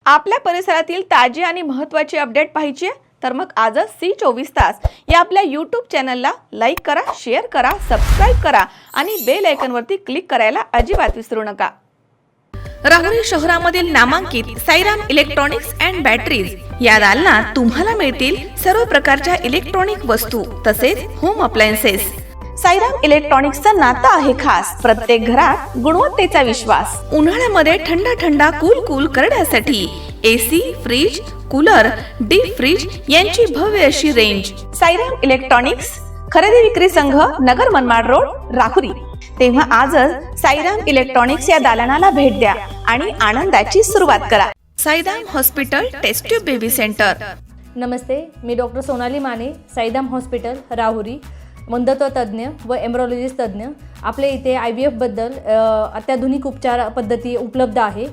आपल्या परिसरातील ताजी आणि महत्त्वाची अपडेट पाहिजे आहे तर मग आजच C24 तास या आपल्या YouTube चॅनलला लाईक करा, शेअर करा, सबस्क्राइब करा आणि बेल आयकॉनवरती क्लिक करायला अजिबात विसरू नका। राहुरी शहरामधील नामांकित साईराम इलेक्ट्रॉनिक्स अँड बॅटरीज या दालनात तुम्हाला मिळतील सर्व प्रकारच्या इलेक्ट्रॉनिक वस्तू तसेच होम अप्लायन्सेस। साईराम इलेक्ट्रॉनिक्सचं नातं आहे खास, प्रत्येक घरात गुणवत्तेचा विश्वास। उन्हाळ्यामध्ये थंड कूल करण्यासाठी AC, fridge, cooler, deep freeze यांची भव्य अशी रेंज। साईराम इलेक्ट्रॉनिक्स खरेदी विक्री संघ, नगर मनमाड रोड, राहुरी। तेव्हा आजच साईराम इलेक्ट्रॉनिक्स या दालनाला भेट द्या आणि आनंदाची सुरुवात करा। Sairam hospital test tube baby centre. नमस्ते, मी डॉक्टर सोनाली माने, साईराम हॉस्पिटल राहुरी, वंध्यत्व तज्ज्ञ व एम्ब्रॉलॉजिस्ट तज्ज्ञ। आपल्या इथे IVF बद्दल अत्याधुनिक उपचार पद्धती उपलब्ध आहे।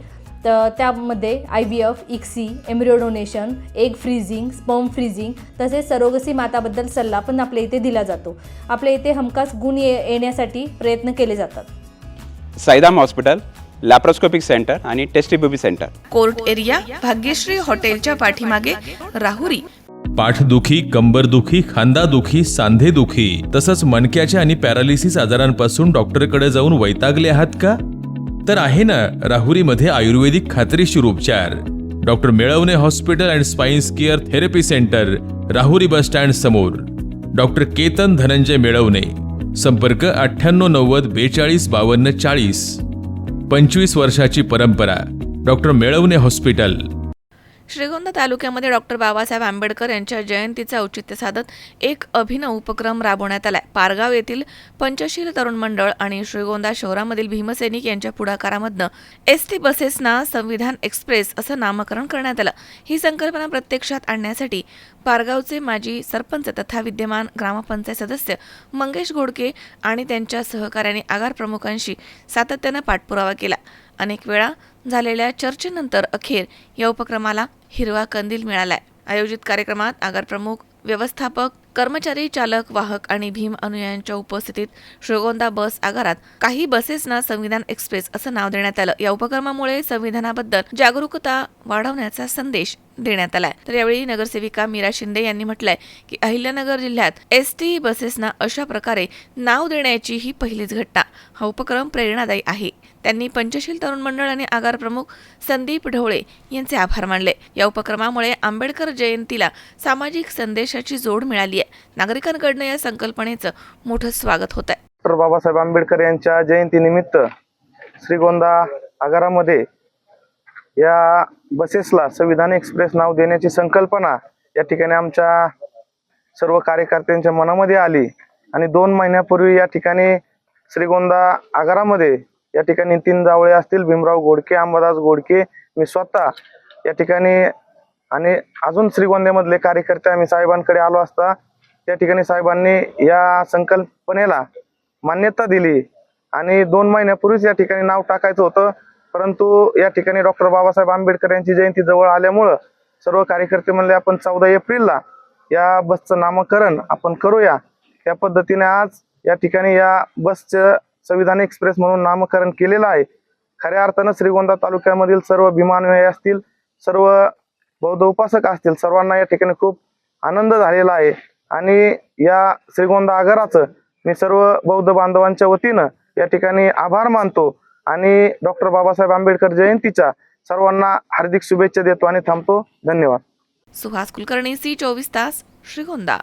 तर त्यामध्ये IVF, ICSI, embryo donation, egg freezing, sperm freezing तसेच सरोगसी माताबद्दल सल्ला पण आपल्या इथे दिला जातो। आपल्या इथे हमखास गुण येण्यासाठी प्रयत्न केले जातात। साईराम हॉस्पिटल लॅप्रोस्कोपिक सेंटर आणि test baby centre, court area, Bhagyashree हॉटेलच्या पाठीमागे, राहुरी। पाठदुखी, कंबरदुखी, खांदादुखी, सांधेदुखी तसंच मणक्याच्या आणि पॅरालिसिस आजारांपासून डॉक्टरकडे जाऊन वैतागले आहात का? तर आहे ना राहुरीमध्ये आयुर्वेदिक खात्रीशीर उपचार। Doctor Melavane hospital and spines care therapy centre, Rahuri bus stand समोर। डॉक्टर केतन धनंजय मेळवणे, संपर्क 9890 42 52 40। 25 वर्षाची परंपरा, डॉक्टर मेळवणे हॉस्पिटल। श्रीगोंदा तालुक्यामध्ये डॉक्टर बाबासाहेब आंबेडकर यांच्या जयंतीचे औचित्य साधत एक अभिनव उपक्रम राबवण्यात आलाय। पारगाव येथील पंचशील तरुण मंडळ आणि श्रीगोंदा शहरामधील भीमसैनिक यांच्या पुढाकारामधनं ST बसेसना संविधान एक्सप्रेस असं नामकरण करण्यात आलं। ही संकल्पना प्रत्यक्षात आणण्यासाठी पारगावचे माजी सरपंच तथा विद्यमान ग्रामपंचायत सदस्य मंगेश घोडके आणि त्यांच्या सहकार्याने आगार प्रमुखांशी सातत्यानं पाठपुरावा केला। अनेक वेळा झालेल्या चर्चेनंतर अखेर या उपक्रमाला हिरवा कंदील मिळालाय। आयोजित कार्यक्रमात आगार प्रमुख, व्यवस्थापक, कर्मचारी, चालक, वाहक आणि भीम अनुयायांच्या उपस्थितीत श्रीगोंदा बस आगारात काही बसेसना संविधान एक्सप्रेस असं नाव देण्यात आलं। या उपक्रमामुळे संविधानाबद्दल जागरूकता वाढवण्याचा संदेश देण्यात आलाय। तर यावेळी नगरसेविका मीरा शिंदे यांनी म्हटलंय की अहिल्यानगर जिल्ह्यात ST बसेसना अशा प्रकारे नाव देण्याची ही पहिलीच घटना। हा उपक्रम प्रेरणादायी आहे। त्यांनी पंचशील तरुण मंडळ आणि आगार प्रमुख संदीप ढवळे यांचे आभार मानले। या उपक्रमामुळे आंबेडकर जयंतीला सामाजिक संदेशाची जोड मिळाली आहे। नागरिकांकडून या संकल्पनेचं मोठं स्वागत होत आहे। डॉक्टर बाबासाहेब आंबेडकर यांच्या जयंतीनिमित्त श्रीगोंदा आगारामध्ये या बसेसला संविधान एक्सप्रेस नाव देण्याची संकल्पना या ठिकाणी आमच्या सर्व कार्यकर्त्यांच्या मनामध्ये आली आणि 2 महिन्यापूर्वी या ठिकाणी श्रीगोंदा आगारामध्ये या ठिकाणी नितीन जावळे असतील, भीमराव घोडके, अंबादास घोडके, मी स्वतः या ठिकाणी आणि अजून श्रीगोंद्यामधले कार्यकर्ते आम्ही साहेबांकडे आलो असता त्या ठिकाणी साहेबांनी या संकल्पनेला मान्यता दिली आणि 2 महिन्यापूर्वीच या ठिकाणी नाव टाकायचं होतं। परंतु या ठिकाणी डॉक्टर बाबासाहेब आंबेडकर यांची जयंती जवळ आल्यामुळं सर्व कार्यकर्ते म्हणले आपण 14 एप्रिलला या बसचं नामकरण आपण करूया। त्या पद्धतीने आज या ठिकाणी या बसचं संविधान एक्सप्रेस म्हणून नामकरण केलेलं आहे। खऱ्या अर्थानं श्रीगोंदा तालुक्यामधील सर्व भीमानुयायी असतील, सर्व बौद्ध उपासक असतील, सर्वांना या ठिकाणी खूप आनंद झालेला आहे आणि या श्रीगोंदा आगाराचं मी सर्व बौद्ध बांधवांच्या वतीनं या ठिकाणी आभार मानतो आणि डॉक्टर बाबासाहेब आंबेडकर जयंतीच्या सर्वांना हार्दिक शुभेच्छा देतो आणि थांबतो। धन्यवाद। सुहास कुलकर्णी, C24 तास, श्रीगोंदा।